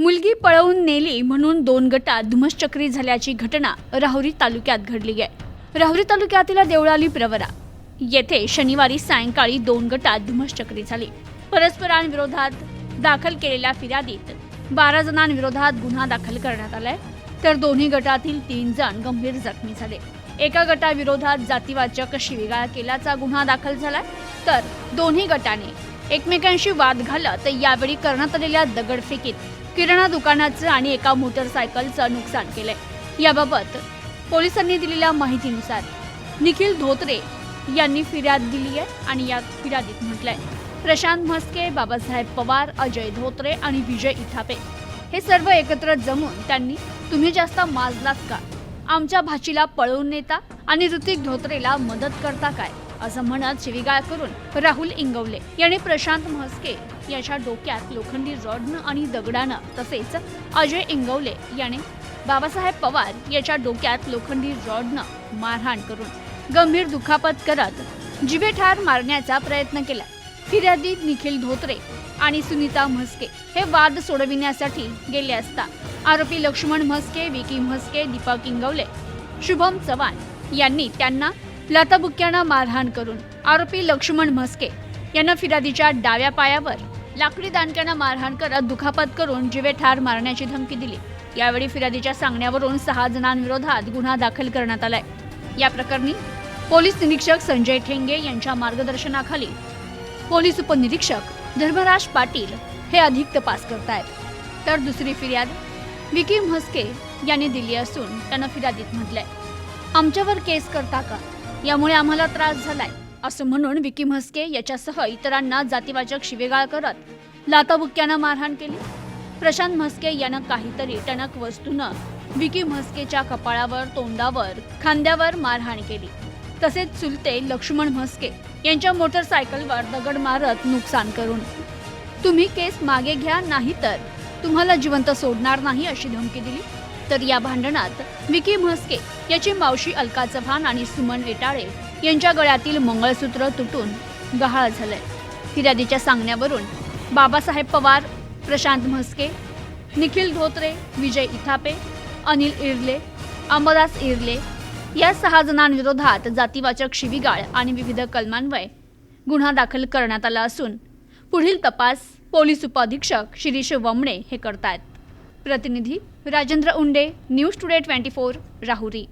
मुलगी पळवून नेली म्हणून 2 गटात धुमश्चक्री झाल्याची घटना राहुरी तालुक्यात घडली आहे। राहुरी तालुक्यातील देवळाली प्रवरा येथे शनिवारी सायंकाळी 2 गटात धुमश्चक्री झाली। परस्परांविरोधात दाखल केलेल्या फिर्यादीत 12 जणांविरोधात गुन्हा दाखल करण्यात आलाय, तर दोन्ही गटातील 3 जण गंभीर जखमी झाले। एका गटाविरोधात जातीवाचक शिवीगाळ केल्याचा गुन्हा दाखल झालाय, तर दोन्ही गटाने एकमेकांशी वाद घालत यावेळी करण्यात आलेल्या दगडफेकीत किराणा दुकानाचं आणि एका मोटरसायकलचं नुकसान केलंय। याबाबत पोलिसांनी दिलेल्या माहितीनुसार निखिल धोत्रे यांनी फिर्याद दिली आहे आणि या फिर्यादीत म्हटलंय, प्रशांत म्हस्के, बाबासाहेब पवार, अजय धोत्रे आणि विजय इथापे हे सर्व एकत्र जमून त्यांनी तुम्ही जास्त माजलात का, आमच्या भाचीला पळवून नेता आणि ऋतिक धोत्रेला मदत करता काय, असं म्हणत शिवीगाळ करून राहुल इंगवले यांनी प्रशांत म्हस्के याच्या डोक्यात लोखंडी रॉडनं आणि दगडानं, तसेच अजय इंगवले याने बाबासाहेब पवार याच्या डोक्यात लोखंडी रॉडनं मारहाण करून गंभीर दुखापत करत जीवे ठार मारण्याचा प्रयत्न केला। फिर्यादी निखिल धोत्रे आणि सुनीता म्हस्के हे वाद सोडविण्यासाठी गेले असता आरोपी लक्ष्मण म्हस्के, विकी म्हस्के, दीपक इंगवले, शुभम चव्हाण यांनी त्यांना लाथाबुक्क्यानं मारहाण करून आरोपी लक्ष्मण म्हस्के यांना फिर्यादीच्या डाव्या पायावर लाकडी दांडक्यानं मारहाण करत दुखापत करून जीवे ठार मारण्याची धमकी दिली। यावेळी फिर्यादीच्या सांगण्यावरून 6 जणांविरोधात गुन्हा दाखल करण्यात आलाय। या प्रकरणी पोलीस निरीक्षक संजय ठेंगे यांच्या मार्गदर्शनाखाली पोलीस उपनिरीक्षक धर्मराज पाटील हे अधिक तपास करतायत, तर दुसरी फिर्याद विकी म्हस्के यांनी दिली असून त्यांना फिर्यादीत म्हटलंय, आमच्यावर केस करता का, यामुळे आम्हाला त्रास झालाय असं म्हणून विकी म्हस्के याच्यासह इतरांना जातीवाचक शिवीगाळ करत लाथाबुक्क्यानं मारहाण केली। प्रशांत म्हस्के यानं काहीतरी टणक वस्तूनं विकी म्हस्केच्या कपाळावर, तोंडावर, खांद्यावर मारहाण केली। तसेच चुलते लक्ष्मण म्हस्के यांच्या मोटरसायकलवर दगड मारत नुकसान करून तुम्ही केस मागे घ्या, नाही तर तुम्हाला जिवंत सोडणार नाही अशी धमकी दिली। तर या भांडणात विकी म्हस्के याची मावशी अलका चव्हाण आणि सुमन वेटाळे यांच्या गळ्यातील मंगळसूत्र तुटून गहाळ झालंय। फिर्यादीच्या सांगण्यावरून बाबासाहेब पवार, प्रशांत म्हस्के, निखिल धोत्रे, विजय इथापे, अनिल इरले, अंबादास इरले या 6 जणांविरोधात जातीवाचक शिवीगाळ आणि विविध कलमान्वये गुन्हा दाखल करण्यात आला असून पुढील तपास पोलीस उपअधीक्षक शिरीष वमणे हे करतायत। प्रतिनिधी राजेंद्र उंडे, न्यूज टुडे 24, राहुरी।